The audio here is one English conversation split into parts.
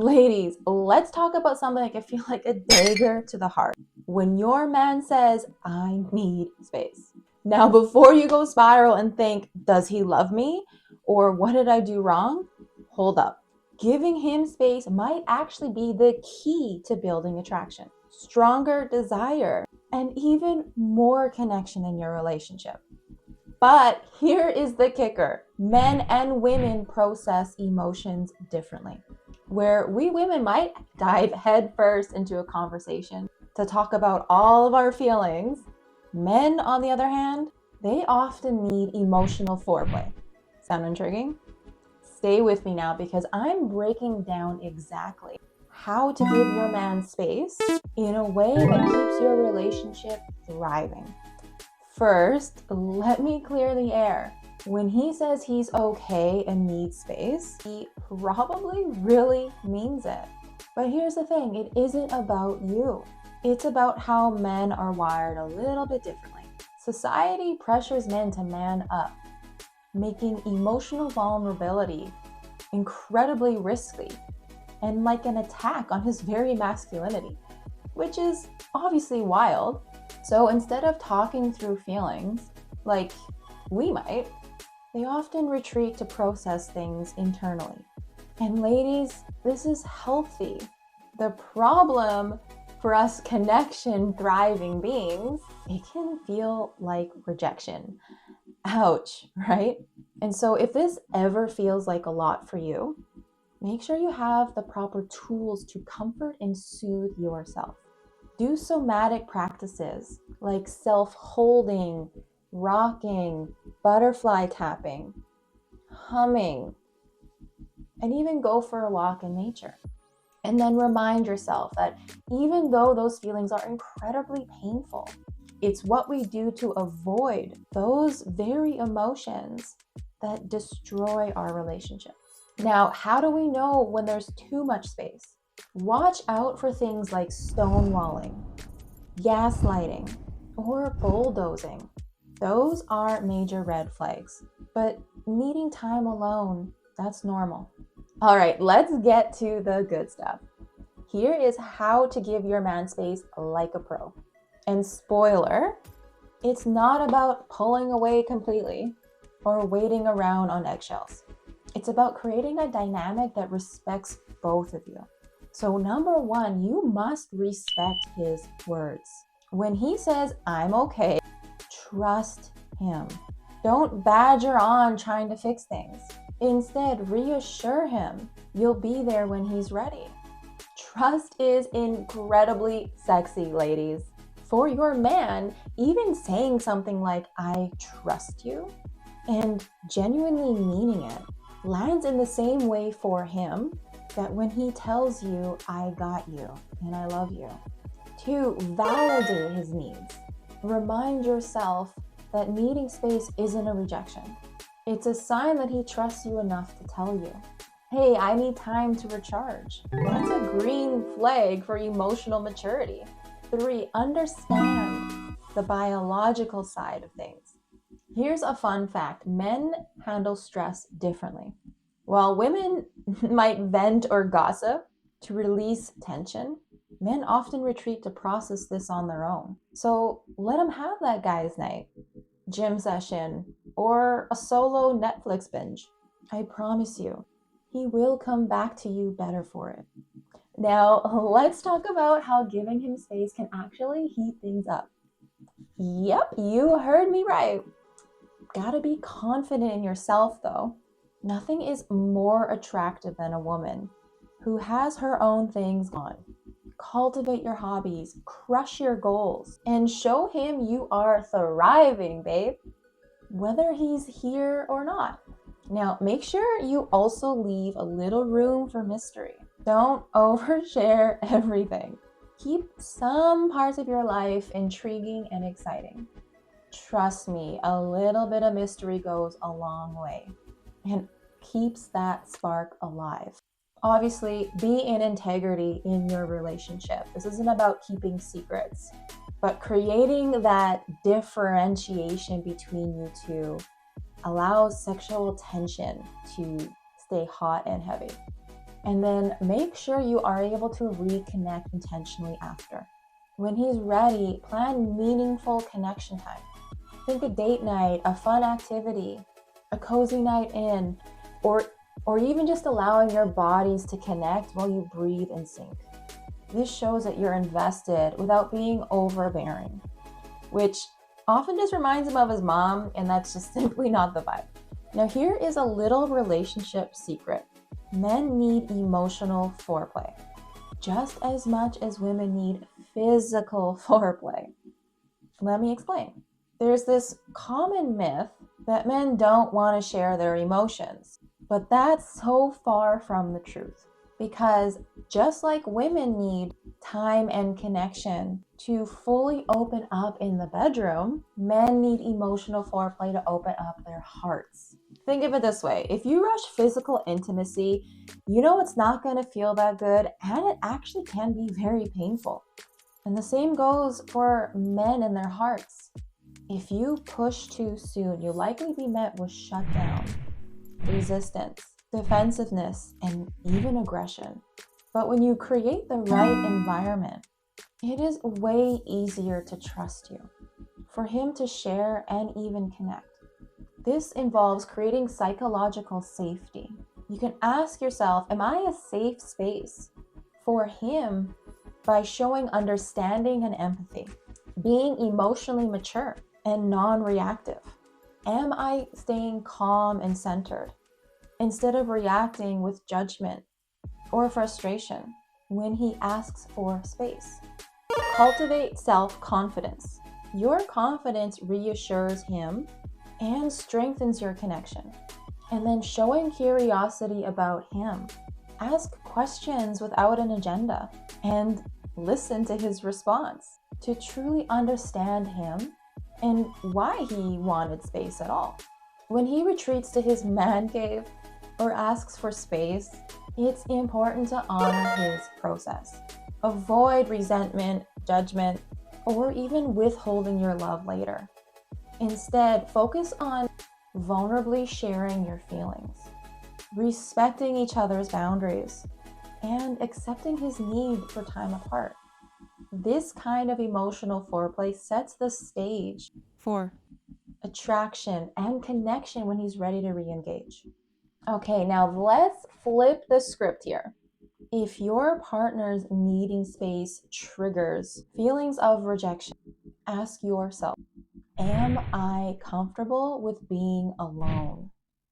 Ladies, let's talk about something that can feel like a dagger to the heart. When your man says, I need space. Now, before you go spiral and think, does he love me? Or what did I do wrong? Hold up. Giving him space might actually be the key to building attraction, stronger desire, and even more connection in your relationship. But here is the kicker. Men and women process emotions differently. Where we women might dive headfirst into a conversation to talk about all of our feelings, men, on the other hand, they often need emotional foreplay. Sound intriguing? Stay with me now because I'm breaking down exactly how to give your man space in a way that keeps your relationship thriving. First, let me clear the air. When he says he's okay and needs space, he probably really means it. But here's the thing, it isn't about you. It's about how men are wired a little bit differently. Society pressures men to man up, making emotional vulnerability incredibly risky and like an attack on his very masculinity, which is obviously wild. So instead of talking through feelings, like we might, they often retreat to process things internally. And ladies, this is healthy. The problem for us connection thriving beings, it can feel like rejection. Ouch, right? And so if this ever feels like a lot for you, make sure you have the proper tools to comfort and soothe yourself. Do somatic practices like self-holding, rocking, butterfly tapping, humming, and even go for a walk in nature. And then remind yourself that even though those feelings are incredibly painful, it's what we do to avoid those very emotions that destroy our relationship. Now, how do we know when there's too much space? Watch out for things like stonewalling, gaslighting, or bulldozing. Those are major red flags, but needing time alone, that's normal. All right, let's get to the good stuff. Here is how to give your man space like a pro. And spoiler, it's not about pulling away completely or waiting around on eggshells. It's about creating a dynamic that respects both of you. So number one, you must respect his words. When he says, I'm okay, trust him. Don't badger on trying to fix things. Instead, reassure him you'll be there when he's ready. Trust is incredibly sexy, ladies. For your man, even saying something like, I trust you, and genuinely meaning it, lands in the same way for him that when he tells you, I got you and I love you. 2, validate his needs. Remind yourself that needing space isn't a rejection. It's a sign that he trusts you enough to tell you, hey, I need time to recharge. That's a green flag for emotional maturity. 3, understand the biological side of things. Here's a fun fact. Men handle stress differently. While women might vent or gossip to release tension, men often retreat to process this on their own. So let them have that guy's night, gym session, or a solo Netflix binge. I promise you, he will come back to you better for it. Now, let's talk about how giving him space can actually heat things up. Yep, you heard me right. Gotta be confident in yourself though. Nothing is more attractive than a woman who has her own things on. Cultivate your hobbies, crush your goals, and show him you are thriving, babe, whether he's here or not. Now, make sure you also leave a little room for mystery. Don't overshare everything. Keep some parts of your life intriguing and exciting. Trust me, a little bit of mystery goes a long way and keeps that spark alive. Obviously, be in integrity in your relationship. This isn't about keeping secrets, but creating that differentiation between you two allows sexual tension to stay hot and heavy. And then make sure you are able to reconnect intentionally after. When he's ready, plan meaningful connection time. Think a date night, a fun activity, a cozy night in, or even just allowing your bodies to connect while you breathe in sync. This shows that you're invested without being overbearing, which often just reminds him of his mom, and that's just simply not the vibe. Now, here is a little relationship secret. Men need emotional foreplay just as much as women need physical foreplay. Let me explain. There's this common myth that men don't want to share their emotions, but that's so far from the truth. Because just like women need time and connection to fully open up in the bedroom, men need emotional foreplay to open up their hearts. Think of it this way. If you rush physical intimacy, you know it's not going to feel that good, and it actually can be very painful. And the same goes for men and their hearts. If you push too soon, you'll likely be met with shutdown, resistance, defensiveness, and even aggression. But when you create the right environment, it is way easier to trust you, for him to share and even connect. This involves creating psychological safety. You can ask yourself, am I a safe space for him by showing understanding and empathy, being emotionally mature and non-reactive? Am I staying calm and centered instead of reacting with judgment or frustration when he asks for space? Cultivate self-confidence. Your confidence reassures him and strengthens your connection. And then showing curiosity about him. Ask questions without an agenda and listen to his response to truly understand him and why he wanted space at all. When he retreats to his man cave or asks for space, it's important to honor his process. Avoid resentment, judgment, or even withholding your love later. Instead, focus on vulnerably sharing your feelings, respecting each other's boundaries, and accepting his need for time apart. This kind of emotional foreplay sets the stage for attraction and connection when he's ready to re-engage. Okay, now let's flip the script here. If your partner's needing space triggers feelings of rejection, ask yourself, am I comfortable with being alone?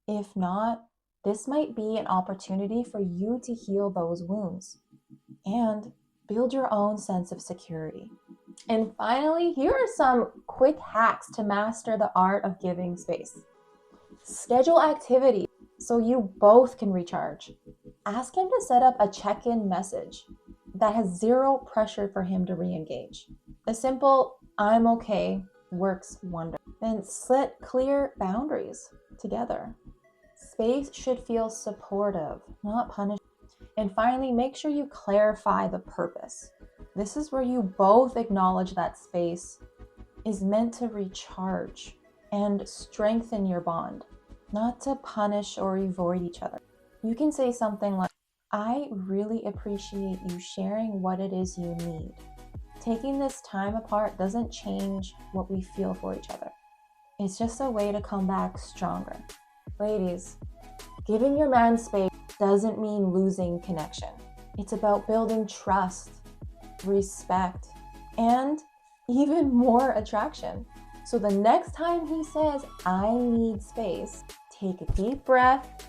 If not, this might be an opportunity for you to heal those wounds and build your own sense of security. And finally, here are some quick hacks to master the art of giving space. Schedule activities so you both can recharge. Ask him to set up a check-in message that has zero pressure for him to re-engage. A simple, I'm okay, works wonders. Then set clear boundaries together. Space should feel supportive, not punishing. And finally, make sure you clarify the purpose. This is where you both acknowledge that space is meant to recharge and strengthen your bond, not to punish or avoid each other. You can say something like, I really appreciate you sharing what it is you need. Taking this time apart doesn't change what we feel for each other. It's just a way to come back stronger. Ladies, giving your man space doesn't mean losing connection. It's about building trust, respect, and even more attraction. So the next time he says, I need space, take a deep breath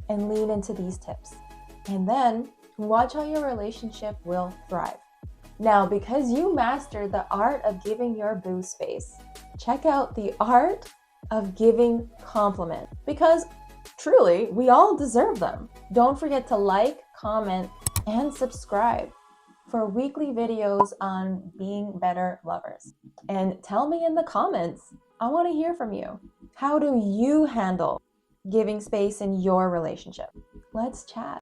and lean into these tips. And then watch how your relationship will thrive. Now, because you mastered the art of giving your boo space, check out the art of giving compliments, because truly, we all deserve them. Don't forget to like, comment, and subscribe for weekly videos on being better lovers. And tell me in the comments, I want to hear from you. How do you handle giving space in your relationship? Let's chat.